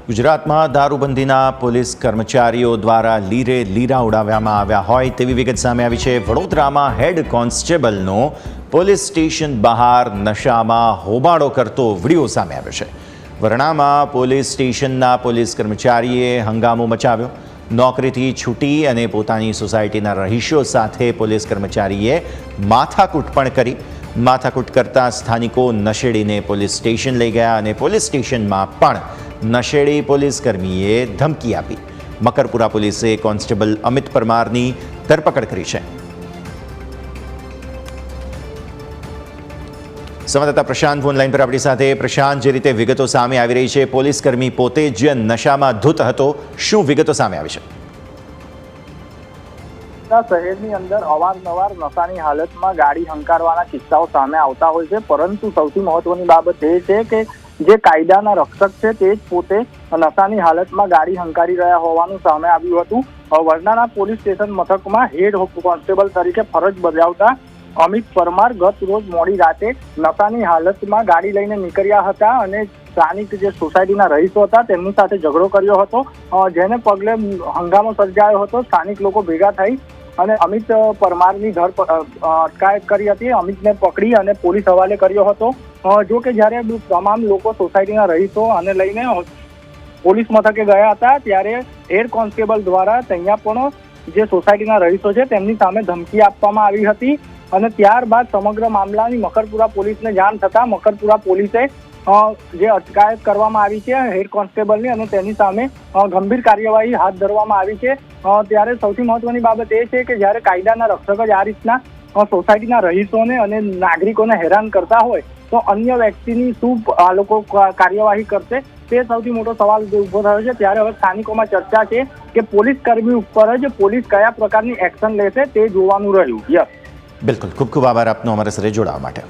ગુજરાતમાં દારૂબંધીના પોલીસ કર્મચારીઓ દ્વારા લીરે લીરા ઉડાવવામાં આવ્યા હોય તેવી વિગત સામે આવી છે। વડોદરામાં હેડ કોન્સ્ટેબલનો પોલીસ સ્ટેશન બહાર નશામાં હોબાળો કરતો વિડીયો સામે આવ્યો છે। વરણામાં પોલીસ સ્ટેશનના પોલીસ કર્મચારીએ હંગામો મચાવ્યો। નોકરીથી છૂટી અને પોતાની સોસાયટીના રહીશો સાથે પોલીસ કર્મચારીએ માથાકૂટ પણ કરી। માથાકૂટ કરતા સ્થાનિકો નશેડીને પોલીસ સ્ટેશન લઈ ગયા અને પોલીસ સ્ટેશનમાં પણ નશેડી પોલીસ કર્મીએ ધમકી આપી। મકરપુરા પોલીસે કોન્સ્ટેબલ અમિત પરમારની ધરપકડ કરી છે। સંવાદદાતા પ્રશાંત ફોન લાઈન પર આપણી સાથે। પ્રશાંત, જે રીતે વિગતો સામે આવી રહી છે, પોલીસ કર્મી પોતે જ નશામાં ધૂત હતો, શું વિગતો સામે આવી છે? શહેરની અંદર અવારનવાર નશાની હાલતમાં ગાડી હંકારવાના કિસ્સાઓ સામે આવતા હોય છે, પરંતુ સૌથી મહત્વની બાબત એ છે કે જે કાયદાના રક્ષક છે તે જ પોતે નશાની હાલતમાં ગાડી હંકારી રહ્યા હોવાનું સામે આવ્યું હતું। વરનાના પોલીસ સ્ટેશન મથકમાં હેડ કોન્સ્ટેબલ તરીકે ફરજ બજાવતા અમિત પરમાર ગત રોજ મોડી રાતે નશાની હાલતમાં ગાડી લઈને નીકળ્યા હતા અને સ્થાનિક જે સોસાયટીના રહીશો હતા તેમની સાથે ઝઘડો કર્યો હતો, જેને પગલે હંગામો સર્જાયો હતો। સ્થાનિક લોકો ભેગા થઈ અને અમિત પરમારની અટકાયત કરી હતી। અમિતને પકડી અને પોલીસ હવાલે કર્યો હતો। જો કે જ્યારે તમામ લોકો સોસાયટીના રહીશો અને લઈને પોલીસ મથકે ગયા હતા ત્યારે હેડ કોન્સ્ટેબલ દ્વારા ત્યાં પણ જે સોસાયટીના રહીશો છે તેમની સામે ધમકી આપવામાં આવી હતી અને ત્યારબાદ સમગ્ર મામલાની મકરપુરા પોલીસને જાણ થતાં મકરપુરા પોલીસે જે અટકાયત કરવામાં આવી છે હેડ કોન્સ્ટેબલની અને તેની સામે ગંભીર કાર્યવાહી હાથ ધરવામાં આવી છે। ત્યારે સૌથી મહત્વની બાબત એ છે કે જ્યારે કાયદાના રક્ષક જ આ રીતના સોસાયટીના રહીશોને અને નાગરિકોને હેરાન કરતા હોય તો અન્ય વ્યક્તિની શું આ લોકો કાર્યવાહી કરશે, તે સૌથી મોટો સવાલ ઉભો થયો છે। ત્યારે હવે સ્થાનિકોમાં ચર્ચા છે કે પોલીસ કર્મી ઉપર જ પોલીસ કયા પ્રકારની એક્શન લેશે તે જોવાનું રહ્યું। બિલકુલ, ખૂબ ખૂબ આભાર આપનો અમારા સાથે જોડાવા માટે।